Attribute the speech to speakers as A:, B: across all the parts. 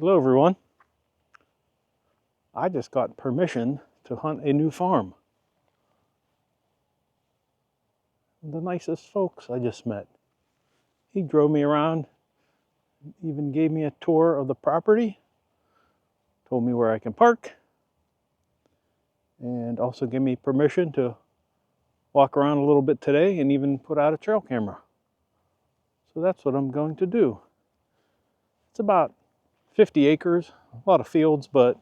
A: Hello everyone. I just got permission to hunt a new farm. The nicest folks I just met. He drove me around, even gave me a tour of the property, told me where I can park, and also gave me permission to walk around a little bit today and even put out a trail camera. So that's what I'm going to do. It's about 50 acres, a lot of fields, but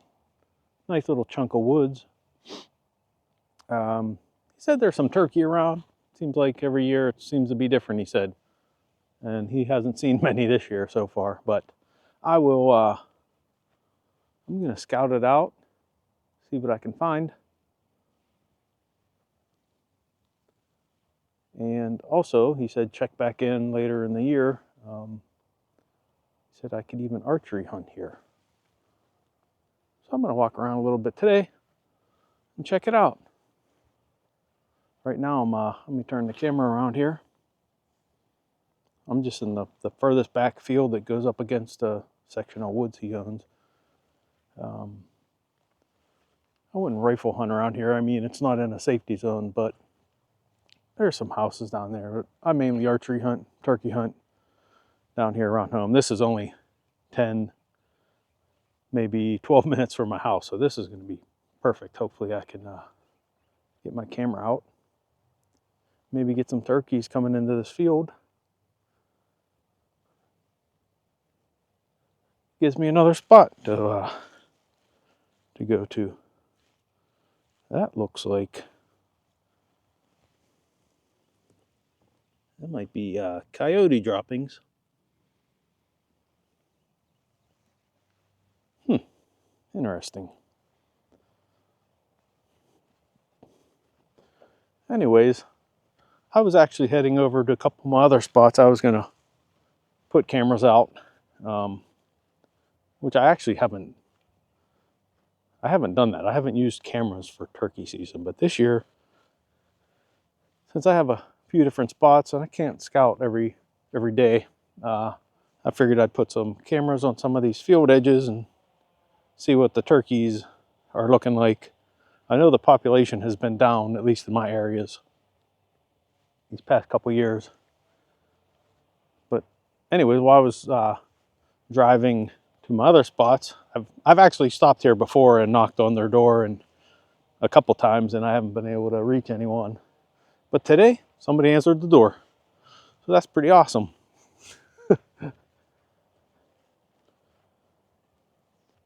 A: nice little chunk of woods. He said there's some turkey around. Seems like every year it seems to be different, he said. And he hasn't seen many this year so far, but I'm going to scout it out, see what I can find. And also, he said check back in later in the year. He said I could even archery hunt here. So I'm going to walk around a little bit today and check it out. Right now, let me turn the camera around here. I'm just in the furthest back field that goes up against a section of woods he owns. I wouldn't rifle hunt around here. I mean, it's not in a safety zone, but there's some houses down there. I mainly archery hunt, turkey hunt down here around home. This is only 10, maybe 12 minutes from my house, so this is going to be perfect. Hopefully I can get my camera out. Maybe get some turkeys coming into this field. Gives me another spot to go to. That looks like that might be coyote droppings. Interesting. Anyways, I was actually heading over to a couple of my other spots. I was going to put cameras out, which I actually haven't done that. I haven't used cameras for turkey season, but this year, since I have a few different spots and I can't scout every day, I figured I'd put some cameras on some of these field edges and see what the turkeys are looking like. I know the population has been down, at least in my areas, these past couple years. But anyways, while I was driving to my other spots, I've actually stopped here before and knocked on their door and a couple times, and I haven't been able to reach anyone. But today, somebody answered the door, so that's pretty awesome.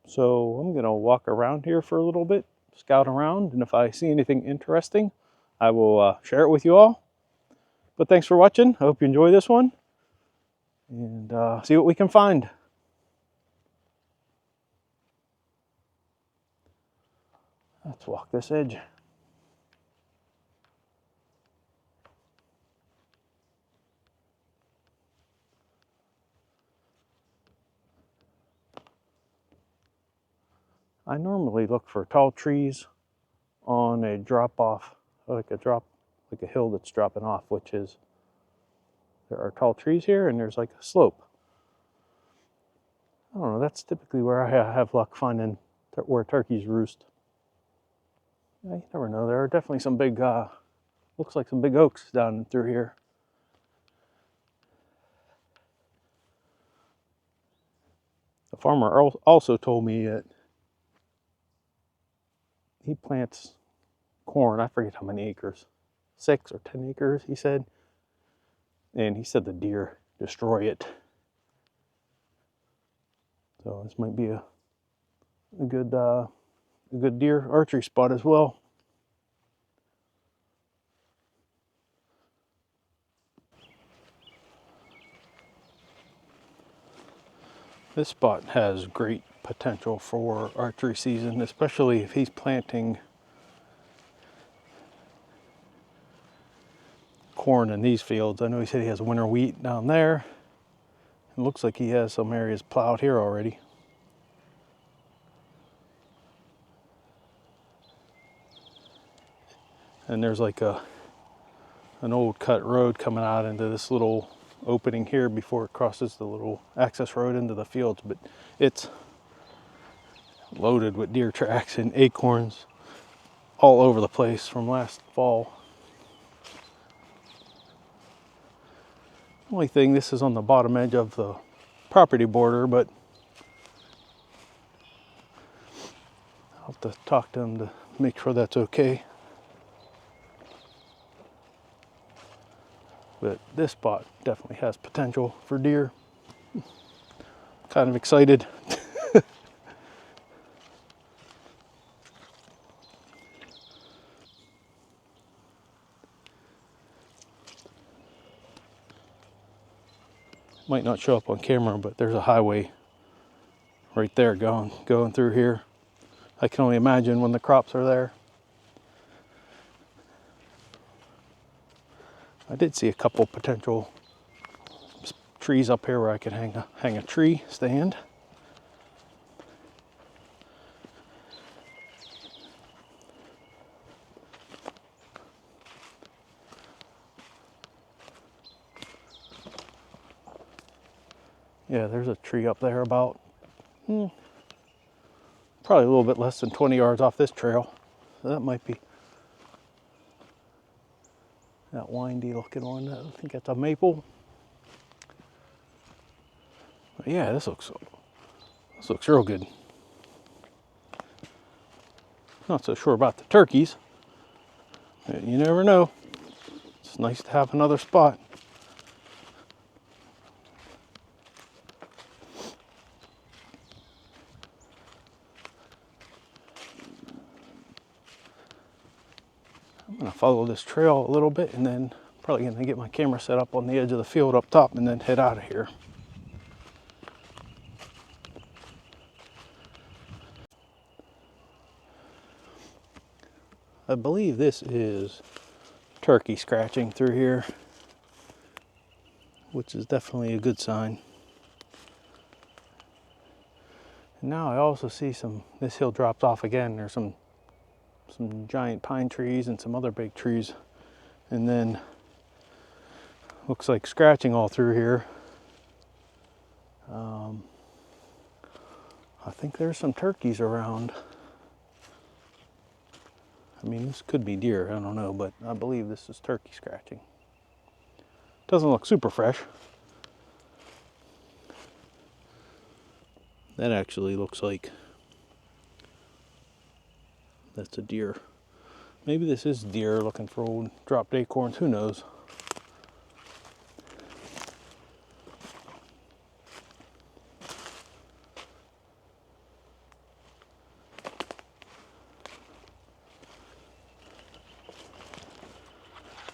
A: So I'm gonna walk around here for a little bit, scout around, and if I see anything interesting, I will share it with you all. But thanks for watching. I hope you enjoy this one, and see what we can find. Let's walk this edge. I normally look for tall trees on a drop off, like a hill that's dropping off, which is, there are tall trees here and there's like a slope. I don't know, that's typically where I have luck finding where turkeys roost. Yeah, you never know, there are definitely some big, looks like some big oaks down through here. The farmer also told me that he plants corn, I forget how many acres, 6 or 10 acres, he said. And he said the deer destroy it. So this might be a good deer archery spot as well. This spot has great potential for archery season, especially if he's planting corn in these fields. I know he said he has winter wheat down there. It looks like he has some areas plowed here already. And there's like an old cut road coming out into this little opening here before it crosses the little access road into the fields. But it's loaded with deer tracks and acorns all over the place from last fall. Only thing, this is on the bottom edge of the property border, but I'll have to talk to them to make sure that's okay. But this spot definitely has potential for deer. Kind of excited. Might not show up on camera, but there's a highway right there going through here. I can only imagine when the crops are there. I did see a couple potential trees up here where I could hang a tree stand. Yeah, there's a tree up there about probably a little bit less than 20 yards off this trail. So that might be that windy looking one. I think that's a maple. But yeah, this looks real good. Not so sure about the turkeys. You never know. It's nice to have another spot. I'm gonna follow this trail a little bit and then probably gonna get my camera set up on the edge of the field up top and then head out of here. I believe this is turkey scratching through here, which is definitely a good sign. And now I also see this hill drops off again. There's some giant pine trees and some other big trees. And then looks like scratching all through here. I think there's some turkeys around. I mean, this could be deer, I don't know, but I believe this is turkey scratching. Doesn't look super fresh. That actually looks like that's a deer. Maybe this is deer looking for old dropped acorns, who knows?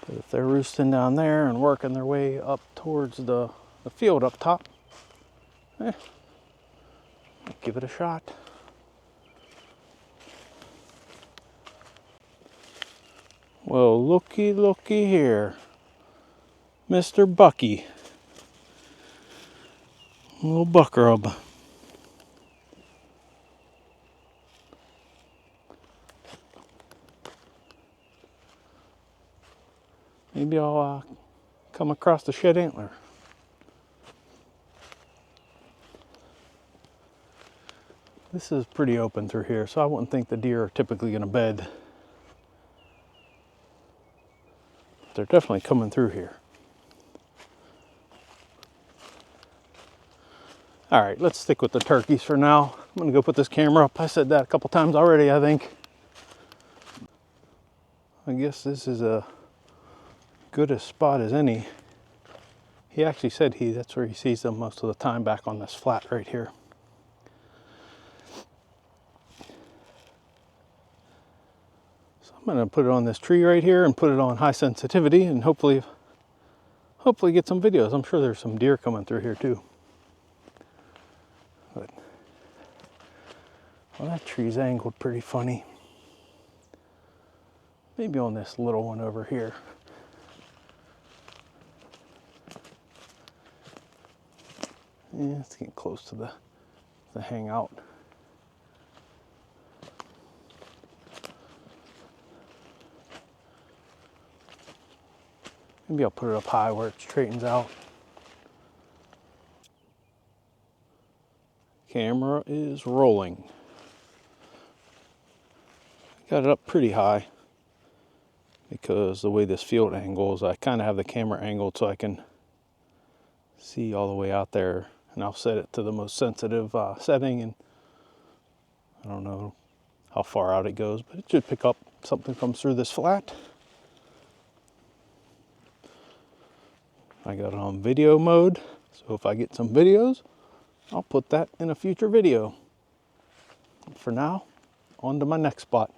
A: But if they're roosting down there and working their way up towards the field up top, give it a shot. Well, looky here. Mr. Bucky. Little buck rub. Maybe I'll come across the shed antler. This is pretty open through here, so I wouldn't think the deer are typically going to bed. They're definitely coming through here. All right, let's stick with the turkeys for now. I'm gonna go put this camera up. I said that a couple times already, I think. I guess this is a good a spot as any. He actually said that's where he sees them most of the time, back on this flat right here. So I'm gonna put it on this tree right here and put it on high sensitivity and hopefully get some videos. I'm sure there's some deer coming through here too. But, well, that tree's angled pretty funny. Maybe on this little one over here. Yeah, it's getting close to the hangout. Maybe I'll put it up high where it straightens out. Camera is rolling. Got it up pretty high because the way this field angles, I kind of have the camera angled so I can see all the way out there, and I'll set it to the most sensitive setting, and I don't know how far out it goes, but it should pick up something comes through this flat. I got it on video mode, so if I get some videos, I'll put that in a future video. For now, on to my next spot.